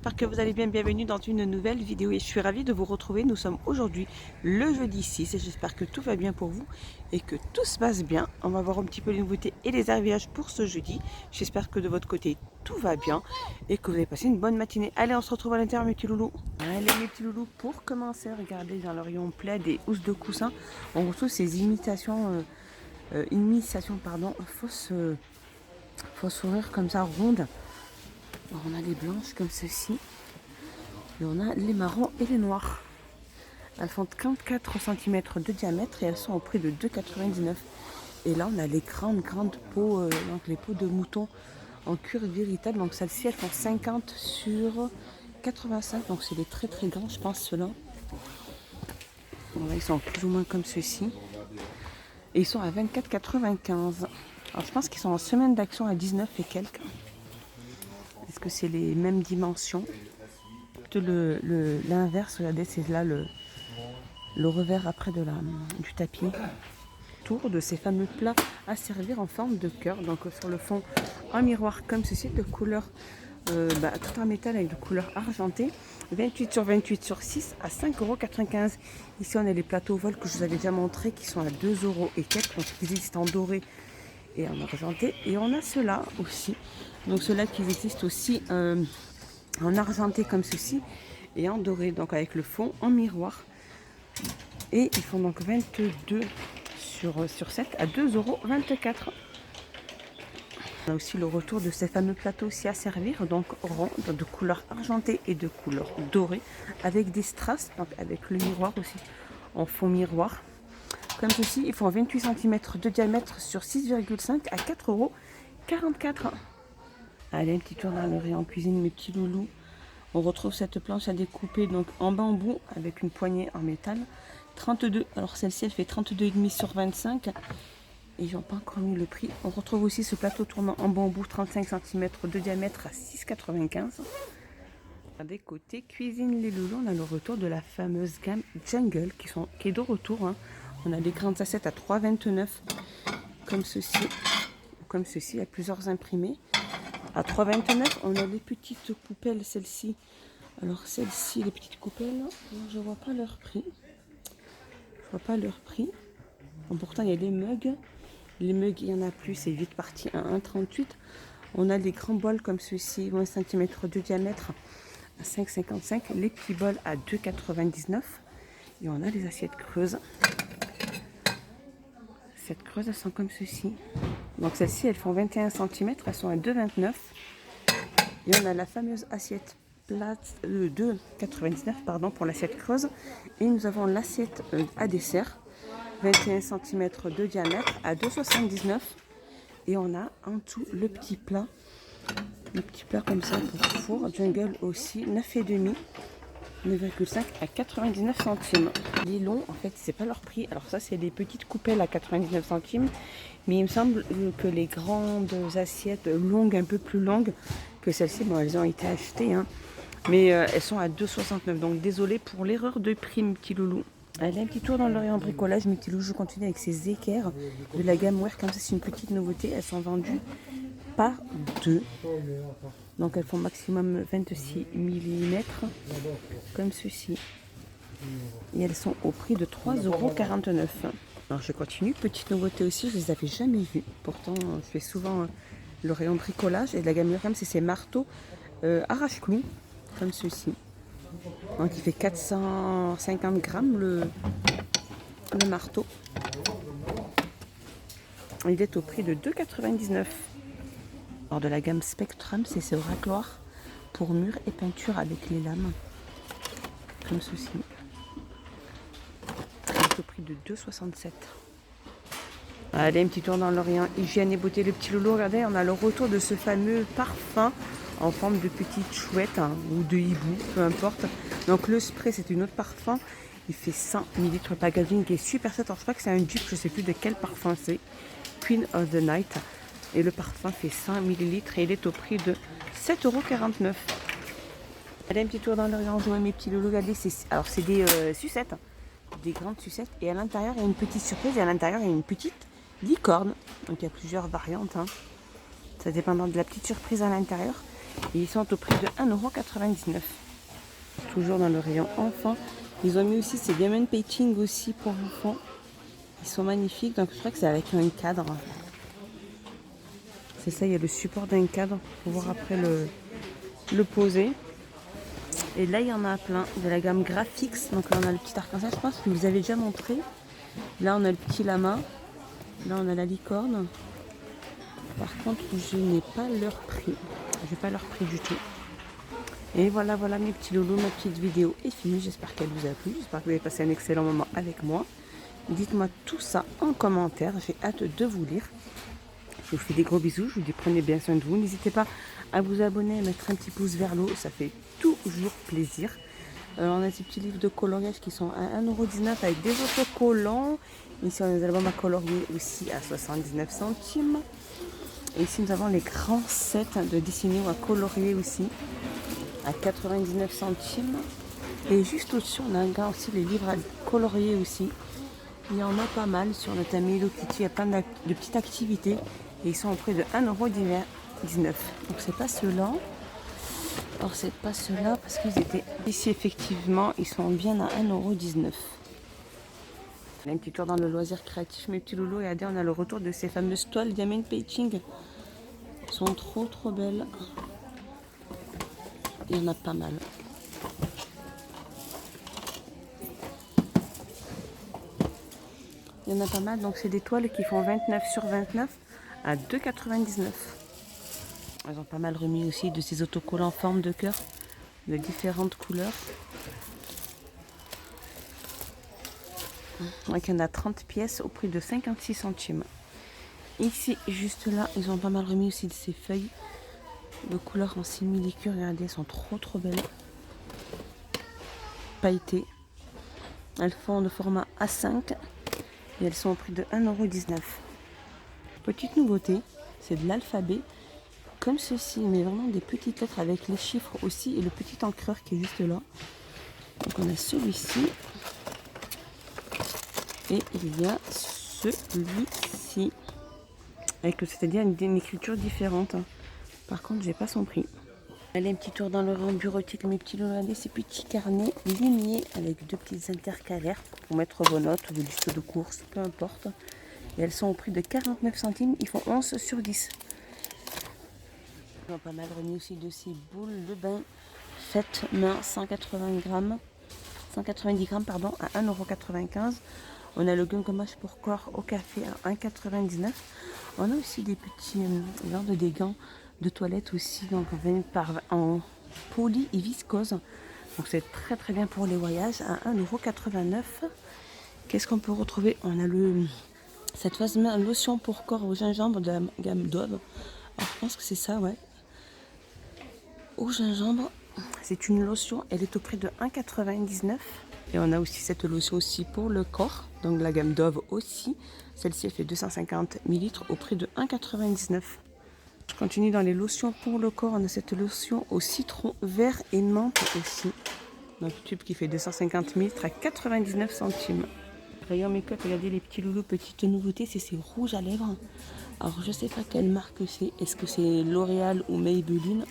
j'espère que vous allez bien. Bienvenue dans une nouvelle vidéo et je suis ravie de vous retrouver. Nous sommes aujourd'hui le jeudi 6 et j'espère que tout va bien pour vous et que tout se passe bien. On va voir un petit peu les nouveautés et les arrivages pour ce jeudi. J'espère que de votre côté tout va bien et que vous avez passé une bonne matinée. Allez, on se retrouve à l'intérieur mes petits loulous. Allez mes petits loulous, pour commencer, regardez dans le rayon plaid et housses de coussin, on retrouve ces imitations fausses fourrures comme ça rondes. Alors, on a les blanches comme ceci et on a les marrons et les noirs. Elles font 34 cm de diamètre et elles sont au prix de 2,99 €. Et là on a les grandes peaux, donc les peaux de mouton en cuir véritable. Donc celles-ci elles font 50 sur 85, donc c'est des très grands, je pense ceux-là. Bon, là ils sont plus ou moins comme ceci et ils sont à 24,95 €. Alors je pense qu'ils sont en semaine d'action à 19 et quelques. Est-ce que c'est les mêmes dimensions? L'inverse, regardez, c'est là le revers après du tapis. Autour de ces fameux plats à servir en forme de cœur. Donc sur le fond, un miroir comme ceci, de couleur tout en métal avec de couleur argentée. 28 sur 28 sur 6 à 5,95 €. Ici on a les plateaux vol que je vous avais déjà montré qui sont à 2 € et quelques. Donc ils existent en doré et en argenté. Et on a ceux-là aussi. Donc ceux-là qui existent aussi en argenté comme ceci et en doré, donc avec le fond en miroir. Et ils font donc 22 sur 7 à 2,24 €. On a aussi le retour de ces fameux plateaux aussi à servir, donc ronds, de couleur argentée et de couleur dorée, avec des strass, donc avec le miroir aussi en fond miroir. Comme ceci, ils font 28 cm de diamètre sur 6,5 à 4,44 €. Allez, un petit tour dans le rayon cuisine, mes petits loulous. On retrouve cette planche à découper donc en bambou avec une poignée en métal. 32, alors celle-ci elle fait 32,5 sur 25 et j'en pas encore mis le prix. On retrouve aussi ce plateau tournant en bambou 35 cm de diamètre à 6,95 €. Des côtés cuisine les loulous, on a le retour de la fameuse gamme Jungle qui est de retour. On a des grandes assiettes à 3,29 € comme ceci. Comme ceci, il y a plusieurs imprimés. À 3,29 €, on a les petites coupelles, celles-ci. Alors celles-ci, les petites coupelles, je vois pas leur prix. Bon, pourtant, il y a les mugs. Les mugs, il y en a plus, c'est vite parti à 1,38 €. On a les grands bols comme ceux-ci, 20 cm de diamètre à 5,55 €. Les petits bols à 2,99 €. Et on a les assiettes creuses. Cette creuse, elles sont comme ceci. Donc celles-ci, elles font 21 cm, elles sont à 2,29 €. Et on a la fameuse assiette plate de 2,99 € pour l'assiette creuse. Et nous avons l'assiette à dessert, 21 cm de diamètre à 2,79 €. Et on a en tout le petit plat comme ça pour four. Jungle aussi, 9,5 €. 9,5 à 99 centimes. Les longs, en fait, c'est pas leur prix. Alors ça, c'est les petites coupelles à 99 centimes. Mais il me semble que les grandes assiettes longues, un peu plus longues que celles-ci, bon, elles ont été achetées. Mais elles sont à 2,69 €. Donc désolé pour l'erreur de prix, mes petits loulous. Allez, un petit tour dans le rayon bricolage, mes petits loulous. Je continue avec ces équerres de la gamme Wear. Comme ça, c'est une petite nouveauté. Elles sont vendues par 2. Donc elles font maximum 26 mm comme ceci. Et elles sont au prix de 3,49 €. Alors je continue, petite nouveauté aussi, je les avais jamais vues. Pourtant je fais souvent le rayon bricolage et de la gamme Lurem, c'est ces marteaux arrache-clous comme ceci. Donc il fait 450 grammes le marteau. Il est au prix de 2,99 €. Alors de la gamme Spectrum, c'est ce racloir pour mur et peinture avec les lames, comme ceci. C'est au prix de 2,67 €. Allez, un petit tour dans l'Orient, hygiène et beauté, le petit loulou. Regardez, on a le retour de ce fameux parfum en forme de petite chouette ou de hibou, peu importe. Donc le spray, c'est une autre parfum. Il fait 100 ml. Le packaging est super set. Alors je crois que c'est un dupe, je sais plus de quel parfum c'est. Queen of the Night. Et le parfum fait 100 ml et il est au prix de 7,49 €. Allez, un petit tour dans l'Orient, jouer mes petits loulous. Regardez, alors c'est des sucettes, des grandes sucettes. Et à l'intérieur, il y a une petite surprise. Et à l'intérieur, il y a une petite licorne. Donc il y a plusieurs variantes. Ça dépendant de la petite surprise à l'intérieur. Et ils sont au prix de 1,99 €. Toujours dans le rayon enfant. Ils ont mis aussi ces diamond painting aussi pour enfants. Ils sont magnifiques. Donc je crois que c'est avec un cadre. C'est ça, il y a le support d'un cadre pour pouvoir après le poser. Et là, il y en a plein de la gamme Graphics. Donc là, on a le petit arc-en-ciel, je pense que je vous avais déjà montré. Là, on a le petit lama. Là, on a la licorne. Par contre, je n'ai pas leur prix. Je n'ai pas leur prix du tout. Et voilà, voilà mes petits loulous, ma petite vidéo est finie. J'espère qu'elle vous a plu. J'espère que vous avez passé un excellent moment avec moi. Dites-moi tout ça en commentaire. J'ai hâte de vous lire. Je vous fais des gros bisous. Je vous dis prenez bien soin de vous. N'hésitez pas à vous abonner, à mettre un petit pouce vers le haut. Ça fait toujours plaisir. On a ces petits livres de coloriage qui sont à 1,19 € avec des autocollants. Ici, on a des albums à colorier aussi à 79 centimes. Et ici, nous avons les grands sets de dessiner ou à colorier aussi à 99 centimes. Et juste au-dessus, on a aussi les livres à colorier aussi. Il y en a pas mal sur le thème Hello Kitty. Il y a plein de petites activités. Et ils sont au prix de 1,19 €. Donc, c'est pas ceux-là. Alors, c'est pas ceux-là parce qu'ils étaient ici, effectivement. Ils sont bien à 1,19 €. On a un petit tour dans le loisir créatif, mes petits loulous. Et regardez, on a le retour de ces fameuses toiles diamond painting. Elles sont trop belles. Il y en a pas mal. Il y en a pas mal. Donc, c'est des toiles qui font 29 sur 29 à 2,99 €. Elles ont pas mal remis aussi de ces autocollants en forme de cœur de différentes couleurs. Donc, il y en a 30 pièces au prix de 56 centimes. Ici, juste là, ils ont pas mal remis aussi de ces feuilles de couleur en simili-cure. Regardez, elles sont trop belles. Pailletées. Elles font le format A5 et elles sont au prix de 1,19 €. Petite nouveauté, c'est de l'alphabet comme ceci, mais vraiment des petites lettres avec les chiffres aussi et le petit encreur qui est juste là. Donc on a celui-ci et il y a celui-ci avec, c'est-à-dire une écriture différente. Par contre, j'ai pas son prix. Allez, un petit tour dans le rang bureautique, mes petits loulous. Regardez ces petits carnets lignés avec deux petites intercalaires pour mettre vos notes, vos listes de courses, peu importe. Et elles sont au prix de 49 centimes. Ils font 11 sur 10. Ils ont pas mal remis aussi de ces boules de bain faites main 190 grammes pardon, à 1,95 €. On a le gommage pour corps au café à 1,99 €. On a aussi des petits genres de gants de toilette aussi, donc en poly et viscose. Donc c'est très bien pour les voyages à 1,89 €. Qu'est-ce qu'on peut retrouver? On a cette fameuse lotion pour corps au gingembre de la gamme Dove. Alors je pense que c'est ça, ouais. Au gingembre, c'est une lotion, elle est au prix de 1,99 €. Et on a aussi cette lotion aussi pour le corps, donc la gamme Dove aussi. Celle-ci, elle fait 250 ml au prix de 1,99 €. Je continue dans les lotions pour le corps. On a cette lotion au citron vert et menthe aussi. Donc tube qui fait 250 ml à 99 centimes. Rayon make-up, regardez les petits loulous, petite nouveauté, c'est ces rouges à lèvres. Alors je sais pas quelle marque c'est. Est-ce que c'est L'Oréal ou Maybelline?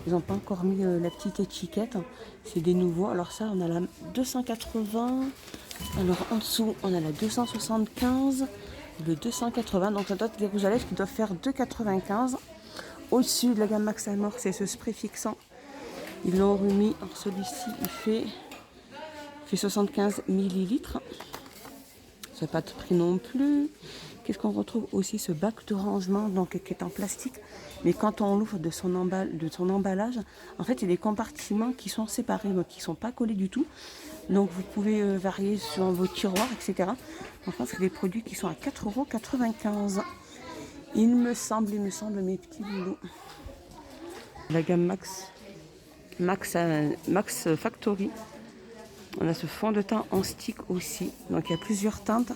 Ils n'ont pas encore mis la petite étiquette. C'est des nouveaux. Alors ça, on a la 280. Alors en dessous, on a la 275. Le 280. Donc ça doit être des rouges à lèvres qui doivent faire 2,95 €. Au-dessus de la gamme Max Amor, c'est ce spray fixant. Ils l'ont remis. Alors celui-ci, il fait 75 ml. Ça n'a pas de prix non plus. Qu'est-ce qu'on retrouve aussi? Ce bac de rangement donc, qui est en plastique. Mais quand on l'ouvre de son emballage, en fait, il y a des compartiments qui sont séparés, donc qui ne sont pas collés du tout. Donc, vous pouvez varier sur vos tiroirs, etc. Enfin, c'est des produits qui sont à 4,95 €. Il me semble, mes petits loulous. La gamme Max Factory. On a ce fond de teint en stick aussi. Donc, il y a plusieurs teintes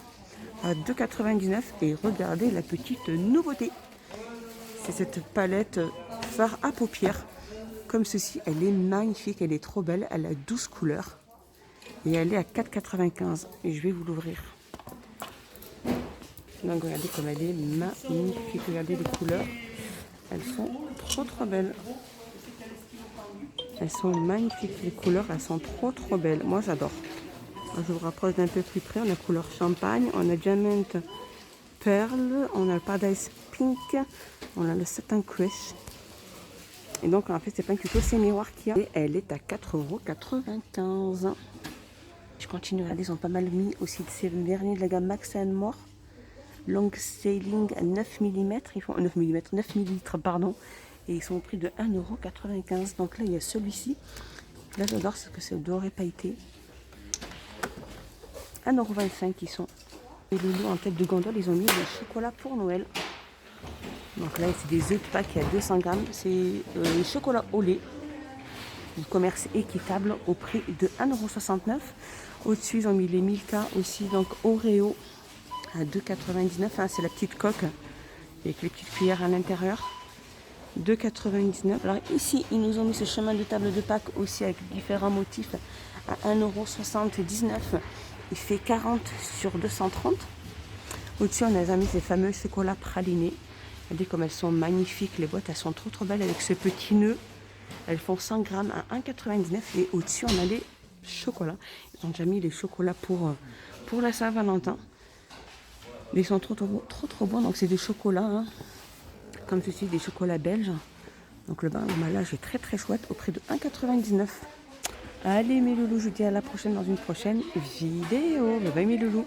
à 2,99 €. Et regardez la petite nouveauté. C'est cette palette fard à paupières. Comme ceci, elle est magnifique, elle est trop belle. Elle a 12 couleurs. Et elle est à 4,95 €. Et je vais vous l'ouvrir. Donc regardez comme elle est magnifique. Regardez les couleurs. Elles sont trop belles. Elles sont magnifiques, les couleurs, elles sont trop belles. Moi, j'adore. Je vous rapproche d'un peu plus près. On a couleur champagne, on a diamant pearl, on a le paradise pink, on a le satin crush. Et donc, en fait, c'est pas un tuto, c'est miroir qu'il y a. Et elle est à 4,95 €. Je continue à regarder, ils ont pas mal mis aussi de ces vernis de la gamme Max & More. Long Sailing à 9 mm, ils font 9 mm, 9 millilitres, pardon. Et ils sont au prix de 1,95 €. Donc là, il y a celui-ci. Là, j'adore ce que c'est doré pailleté. 1,25 € ils sont. Et les lots en tête de gondole, ils ont mis le chocolat pour Noël. Donc là, c'est des œufs de Pâques, il y a 200 grammes. C'est le chocolat au lait. Du commerce équitable au prix de 1,69 €. Au-dessus, ils ont mis les Milka aussi, donc Oreo à 2,99 €. Hein, c'est la petite coque avec les petites cuillères à l'intérieur. 2,99 €. Alors ici, ils nous ont mis ce chemin de table de Pâques aussi avec différents motifs à 1,79 €. Il fait 40 sur 230. Au-dessus, on a mis ces fameux chocolats pralinés. Regardez comme elles sont magnifiques. Les boîtes, elles sont trop belles avec ce petit nœud. Elles font 100 grammes à 1,99 €. Et au-dessus, on a les chocolats. Ils ont déjà mis les chocolats pour la Saint-Valentin. Ils sont trop bons. Donc, c'est des chocolats, hein, comme ceci, des chocolats belges. Donc, le emballage est très chouette au prix de 1,99 €. Allez, mes loulous, je vous dis à la prochaine dans une prochaine vidéo. Bye bye, mes loulous.